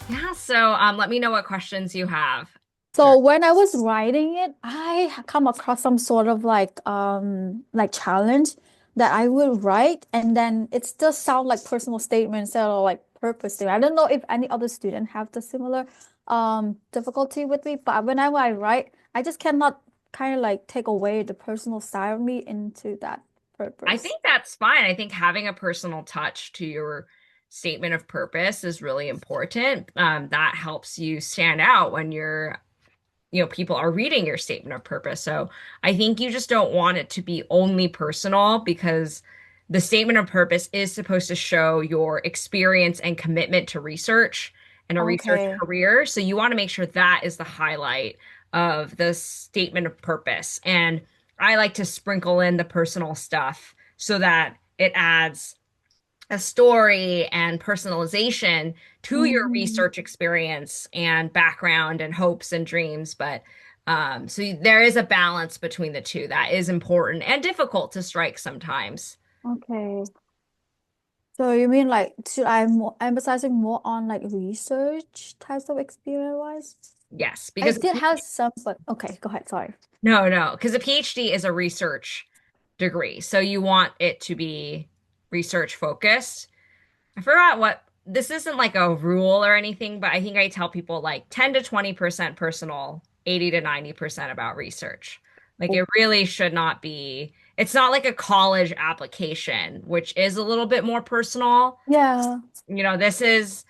Yeah, so let me know what questions you have. Sure. So when I was writing it, come across some sort of like challenge that I would write and then it still sound like personal statements instead of like purpose statement. I don't know if any other student have the similar difficulty with me, but whenever I write, I just cannot kind of like take away the personal side of me into that I purpose. think that's fine. I think having a personal touch to your statement of purpose is really important. That helps you stand out when people are reading your statement of purpose. So I think you just don't want it to be only personal because the statement of purpose is supposed to show your experience and commitment to research and a research Okay. career. So you want to make sure that is the highlight of the statement of purpose. And I like to sprinkle in the personal stuff so that it adds a story and personalization to your Hmm. research experience and background and hopes and dreams. But there is a balance between the two that is important and difficult to strike sometimes. Okay. So you mean like should I more emphasizing more on like research types of experience wise? Yes, I because did have some, but okay, go ahead. Sorry. no, because a PhD is a research degree. So you want it to be research focused. I forgot what this isn't like a rule or anything, but I think I tell people like 10 to 20% personal, 80 to 90% about research. Like Oh, it really should not be, it's not like a college application, which is a little bit more personal. yeah, This is,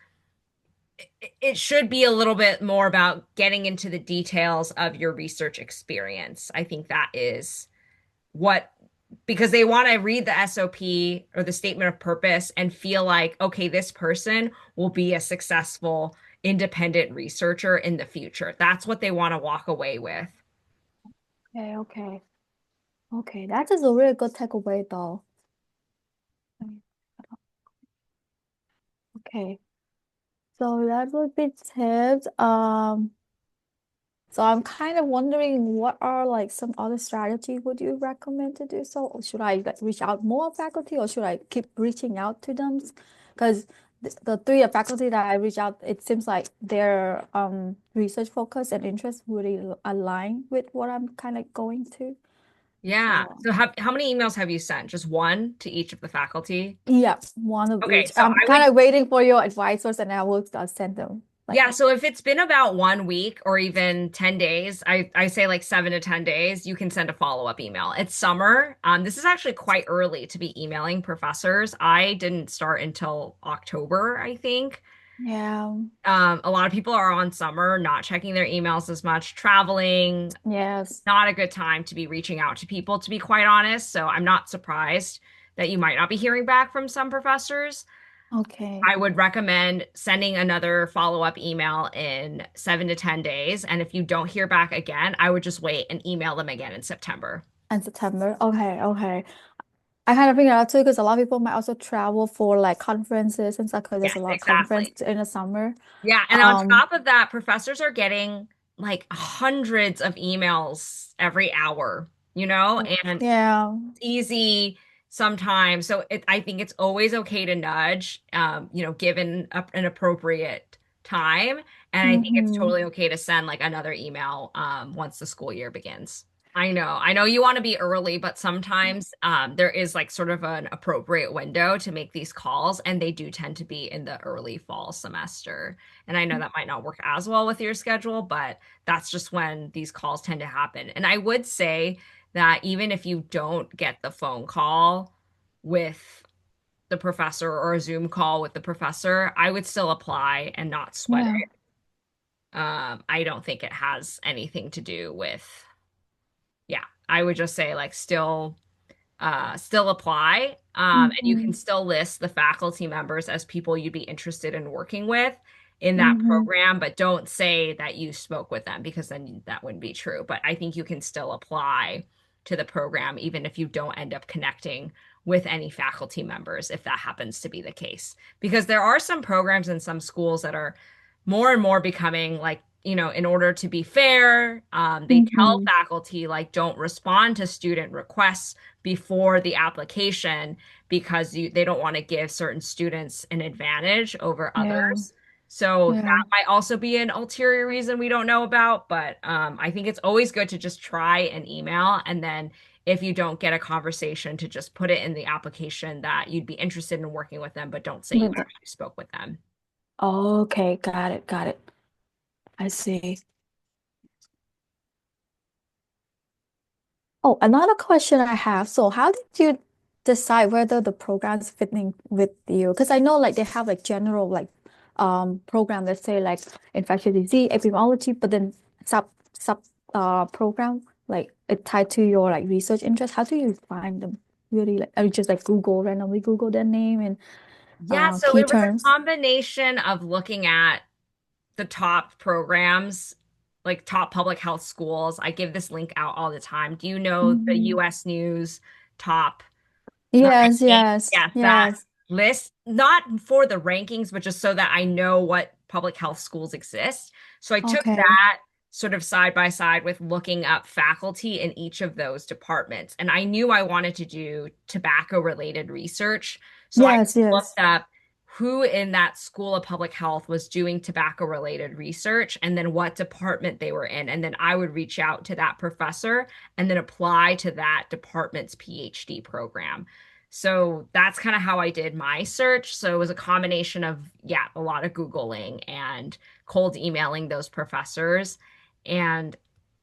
it should be a little bit more about getting into the details of your research experience. I think that is what because they want to read the SOP or the statement of purpose and feel like, okay, this person will be a successful independent researcher in the future. That's what they want to walk away with. okay, okay. Okay, that is a really good takeaway though. Okay. So that would be tips. So I'm kind of wondering what are like some other strategy would you recommend to do so? Or should I like reach out more faculty or should I keep reaching out to them? Because the three faculty that I reach out, it seems like their research focus and interest really align with what I'm kind of going to. Yeah. So So how many emails have you sent? Just one to each of the faculty? yeah, one of Okay, each. so I'm I kind would of waiting for your advice first and I will send them like Yeah, so if it's been about 1 week or even 10 days, I say like 7 to 10 days, you can send a follow-up email. It's summer. This is actually quite early to be emailing professors. I didn't start until October, I think. yeah. A lot of people are on summer, not checking their emails as much, traveling, Yes. not a good time to be reaching out to people, to be quite honest. So I'm not surprised that you might not be hearing back from some professors. Okay. I would recommend sending another follow-up email in 7 to 10 days. And if you don't hear back again, I would just wait and email them again in September. And September. Okay, okay. I kind of figured out too because a lot of people might also travel for like conferences and stuff because there's a Yes, lot of exactly. conference in the summer. Yeah. And on Um, top of that, professors are getting like hundreds of emails every hour, and yeah. it's easy sometimes. So I think it's always okay to nudge, given an appropriate time. And I think it's Mm-hmm. totally okay to send like another email once the school year begins. I know you want to be early, but sometimes there is like sort of an appropriate window to make these calls, and they do tend to be in the early fall semester. And I know that might not work as well with your schedule, but that's just when these calls tend to happen. And I would say that even if you don't get the phone call with the professor or a Zoom call with the professor, I would still apply and not sweat Yeah. it. I don't think it has anything to do with, yeah, I would just say like still apply. And you can Mm-hmm. still list the faculty members as people you'd be interested in working with in that Mm-hmm. program, but don't say that you spoke with them because then that wouldn't be true. But I think you can still apply to the program even if you don't end up connecting with any faculty members, if that happens to be the case. Because there are some programs in some schools that are more and more becoming like, in order to be fair, they tell Mm-hmm. faculty like don't respond to student requests before the application because they don't want to give certain students an advantage over Yeah. others. So Yeah. that might also be an ulterior reason we don't know about, but I think it's always good to just try an email, and then if you don't get a conversation, to just put it in the application that you'd be interested in working with them, but don't say you With the- actually spoke with them. Okay, got it, got it. I see. Oh, another question I have. So how did you decide whether the program's fitting with you? Because I know like they have like general like program, let's say like infectious disease, epidemiology, but then sub program like it tied to your like research interest. How do you find them? Really like are you just like randomly Google their name and Yeah, so key it was a terms? combination of looking at the top programs, like top public health schools. I give this link out all the time. Do you know the Mm. US News top, the Yes, ranking? yes, Yes, that yes. list, not for the rankings, but just so that I know what public health schools exist. So I took Okay. that sort of side by side with looking up faculty in each of those departments. And I knew I wanted to do tobacco related research. So I Yes, yes. looked up who in that school of public health was doing tobacco related research and then what department they were in. And then I would reach out to that professor and then apply to that department's PhD program. So that's kind of how I did my search. So it was a combination of, yeah, a lot of Googling and cold emailing those professors. And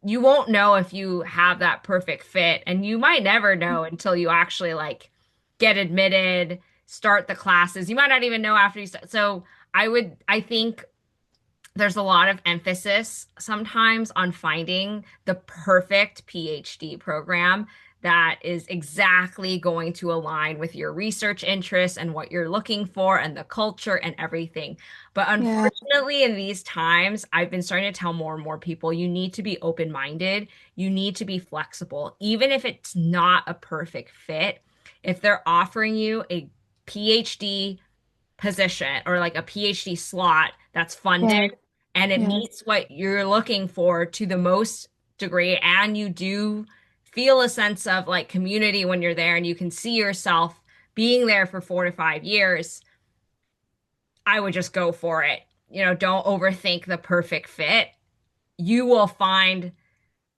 you won't know if you have that perfect fit. And you might never know until you actually like get admitted, start the classes. You might not even know after you start. So I think there's a lot of emphasis sometimes on finding the perfect PhD program that is exactly going to align with your research interests and what you're looking for and the culture and everything. But Yeah, unfortunately, in these times, I've been starting to tell more and more people you need to be open-minded, you need to be flexible, even if it's not a perfect fit. If they're offering you a PhD position or like a PhD slot that's funded yeah, and it yeah. meets what you're looking for to the most degree, and you do feel a sense of like community when you're there and you can see yourself being there for 4 to 5 years, I would just go for it. Don't overthink the perfect fit. You will find,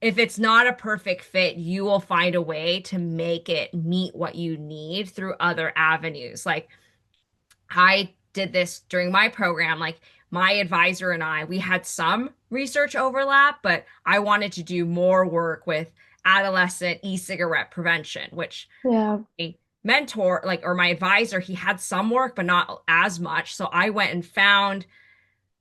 if it's not a perfect fit, you will find a way to make it meet what you need through other avenues. Like I did this during my program. Like my advisor and I, we had some research overlap, but I wanted to do more work with adolescent e-cigarette prevention, which Yeah. a mentor, like, or my advisor, he had some work, but not as much. So I went and found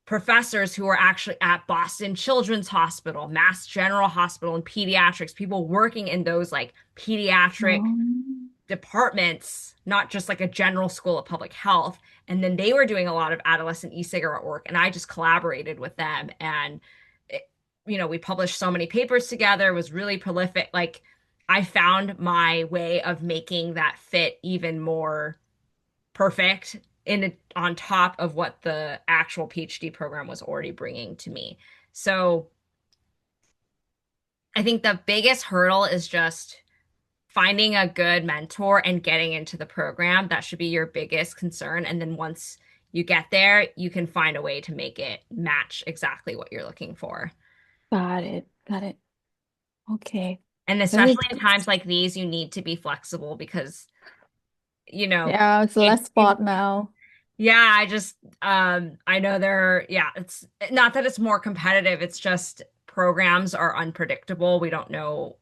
professors who were actually at Boston Children's Hospital, Mass General Hospital, and pediatrics, people working in those like pediatric Um, departments, not just like a general school of public health. And then they were doing a lot of adolescent e-cigarette work, and I just collaborated with them. And it, we published so many papers together. It was really prolific. Like I found my way of making that fit even more perfect on top of what the actual PhD program was already bringing to me. So I think the biggest hurdle is just finding a good mentor and getting into the program. That should be your biggest concern. And then once you get there, you can find a way to make it match exactly what you're looking for. got it. Got it. Okay. And Very especially in good. times like these, you need to be flexible because, you know, Yeah, it's less spot now. yeah, I know yeah, it's not that it's more competitive, it's just programs are unpredictable. We don't know,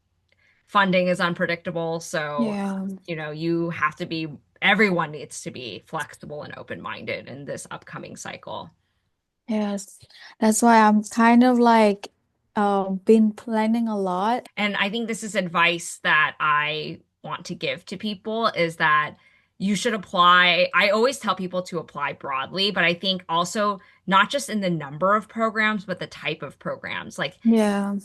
funding is unpredictable. So, Yeah. you have to be, everyone needs to be flexible and open-minded in this upcoming cycle. Yes. That's why I'm kind of like been planning a lot. And I think this is advice that I want to give to people is that you should apply. I always tell people to apply broadly, but I think also not just in the number of programs, but the type of programs. Like, Yeah.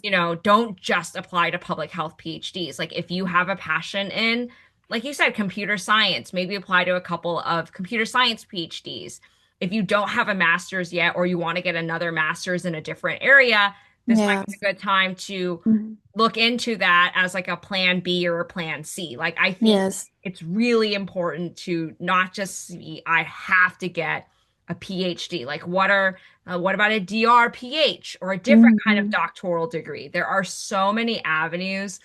don't just apply to public health PhDs. Like if you have a passion in, like you said, computer science, maybe apply to a couple of computer science PhDs. If you don't have a master's yet, or you want to get another master's in a different area, this might Yeah. be a good time to Mhm. look into that as like a plan B or a plan C. Like I think Yes. it's really important to not just see, I have to get a PhD? Like what about a DRPH or a different kind of Mm-hmm. doctoral degree? There are so many avenues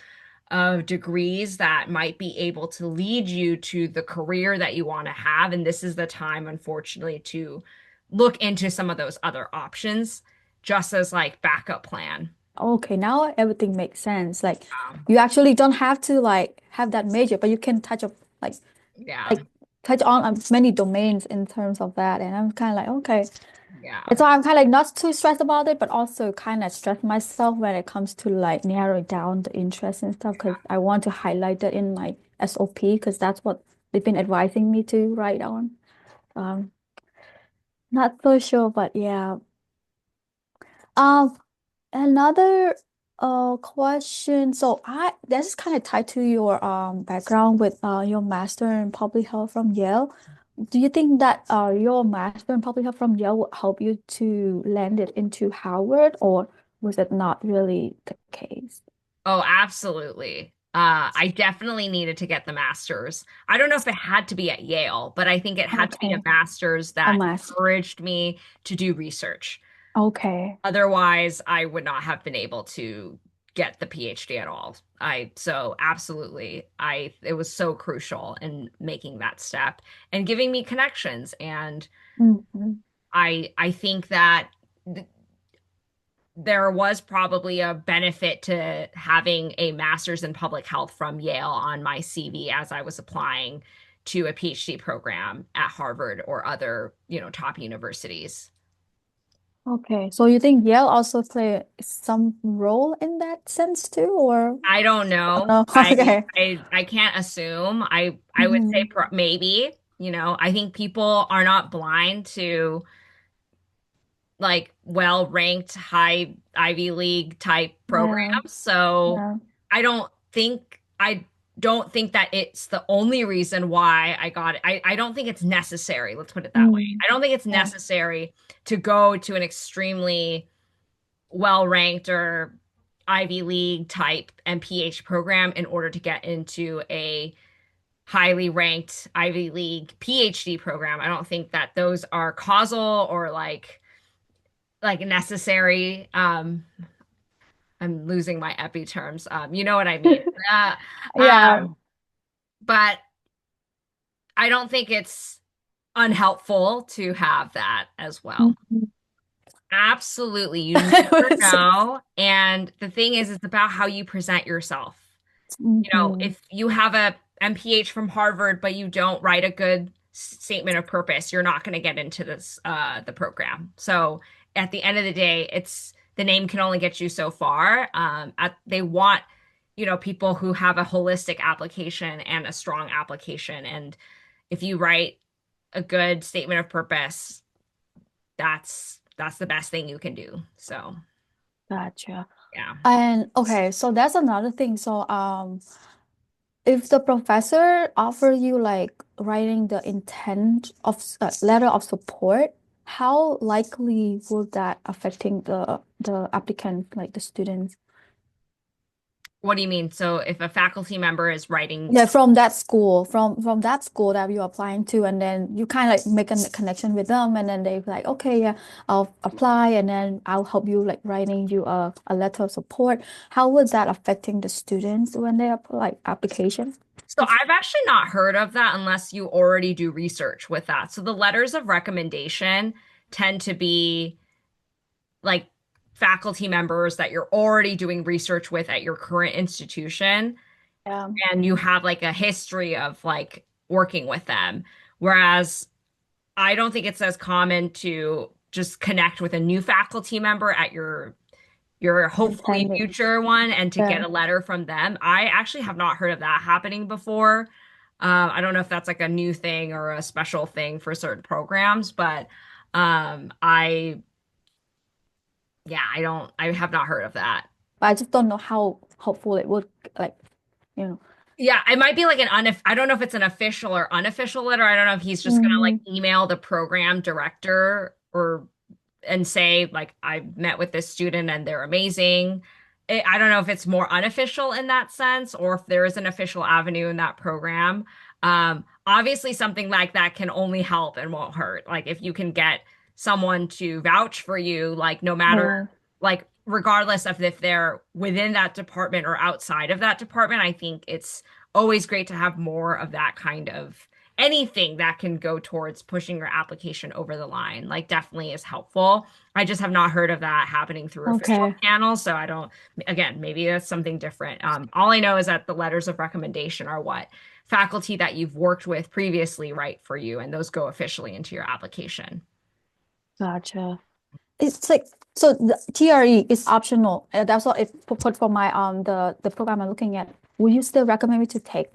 of degrees that might be able to lead you to the career that you want to have. And this is the time, unfortunately, to look into some of those other options just as like backup plan. Okay, now everything makes sense. Like Um, you actually don't have to like have that major, but you can like yeah, like touch on many domains in terms of that. And I'm kind of like, okay. yeah, And so I'm kind of like not too stressed about it, but also kind of stress myself when it comes to like narrowing down the interest and stuff because I want to highlight it in my SOP because that's what they've been advising me to write on. Um, Not so sure, but yeah. Um, Another question. So I this is kind of tied to your background with your master in public health from Yale. Do you think that your master in public health from Yale would help you to land it into Harvard, or was it not really the case? Oh, absolutely. I definitely needed to get the master's. I don't know if it had to be at Yale, but I think it had to be a Okay. master's A that master. encouraged me to do research. Okay. Otherwise, I would not have been able to get the PhD at all. So absolutely, it was so crucial in making that step and giving me connections. And Hmm. I think that there was probably a benefit to having a master's in public health from Yale on my CV as I was applying to a PhD program at Harvard or other, top universities. Okay. So you think Yale also play some role in that sense too, or I don't know. no? Okay. I can't assume. I would say Hmm. maybe, I think people are not blind to like well-ranked high Ivy League type programs. Yeah. So Yeah. I don't think that it's the only reason why I got it. I don't think it's necessary. Let's put it that way. Mm. I don't think it's Yeah. necessary to go to an extremely well-ranked or Ivy League type MPH program in order to get into a highly ranked Ivy League PhD program. I don't think that those are causal or like necessary. I'm losing my epi terms. You know what I mean. Uh, Yeah. um, but I don't think it's unhelpful to have that as well. Mhm. Absolutely. You never know. And the thing is, it's about how you present yourself. Mhm. If you have a MPH from Harvard, but you don't write a good statement of purpose, you're not going to get into the program. So at the end of the day, it's the name can only get you so far. They want, people who have a holistic application and a strong application. And if you write a good statement of purpose, that's the best thing you can do. So Gotcha. yeah. And okay, so that's another thing. So if the professor offer you like writing the intent of letter of support, how likely will that affecting the applicant, like the students? What do you mean? So if a faculty member is writing, Yeah, from that school, from that school that you're applying to, and then you kind of like make a connection with them, and then they're like, okay, yeah, I'll apply, and then I'll help you like writing you a letter of support. How was that affecting the students when they apply like application? so I've actually not heard of that unless you already do research with that. So the letters of recommendation tend to be like faculty members that you're already doing research with at your current institution, Yeah, and you have like a history of like working with them. Whereas I don't think it's as common to just connect with a new faculty member at your hopefully intended. future one and to get Yeah. a letter from them. I actually have not heard of that happening before. I don't know if that's like a new thing or a special thing for certain programs, but I yeah, I have not heard of that. But I just don't know how helpful it would like, you know. Yeah, it might be like I don't know if it's an official or unofficial letter. I don't know if he's just gonna like Hmm. email the program director or and say like I met with this student and they're amazing. I don't know if it's more unofficial in that sense or if there is an official avenue in that program. Obviously, something like that can only help and won't hurt. Like if you can get someone to vouch for you, like no matter, Yeah. like regardless of if they're within that department or outside of that department, I think it's always great to have more of that kind of anything that can go towards pushing your application over the line, like definitely is helpful. I just have not heard of that happening through official Okay. channels, so I don't, again, maybe that's something different. All I know is that the letters of recommendation are what faculty that you've worked with previously write for you, and those go officially into your application. Gotcha. It's like so the TRE is optional. That's what it put for my the program I'm looking at. Would you still recommend me to take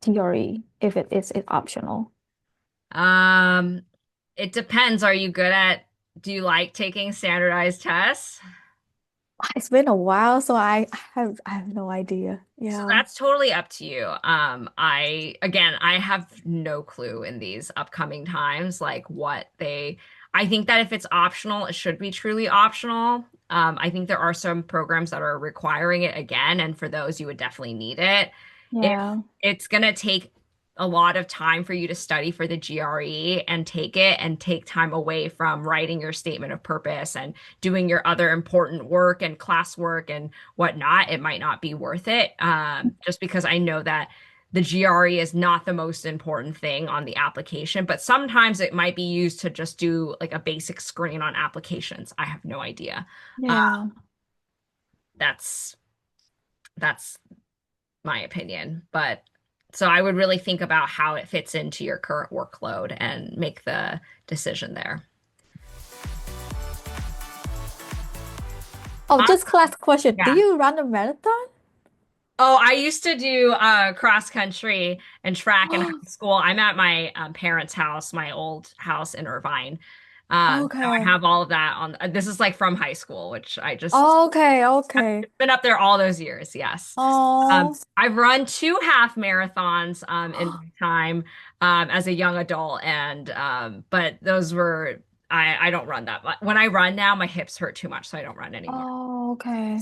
TRE if it's optional? Um, it depends. Are you good at, do you like taking standardized tests? It's been a while, so I have no idea. So Yeah. that's totally up to you. Again, I have no clue in these upcoming times, like what they, I think that if it's optional, it should be truly optional. I think there are some programs that are requiring it again, and for those, you would definitely need it. If Yeah. it's going to take a lot of time for you to study for the GRE and take it and take time away from writing your statement of purpose and doing your other important work and classwork and whatnot, it might not be worth it. Just because I know that the GRE is not the most important thing on the application, but sometimes it might be used to just do like a basic screen on applications. I have no idea. Uh, Yeah. that's that's my opinion, but so I would really think about how it fits into your current workload and make the decision there. Oh, Uh, just last question. Do yeah. you run a marathon? Oh, I used to do cross country and track in high school. I'm at my parents' house, my old house in Irvine. So I Okay. have all of that on. This is like from high school, which I just Okay, I've okay. been up there all those years. Yes. Oh. I've run two half marathons in my time as a young adult, and but those were I don't run that. But when I run now, my hips hurt too much, so I don't run anymore. Oh, okay.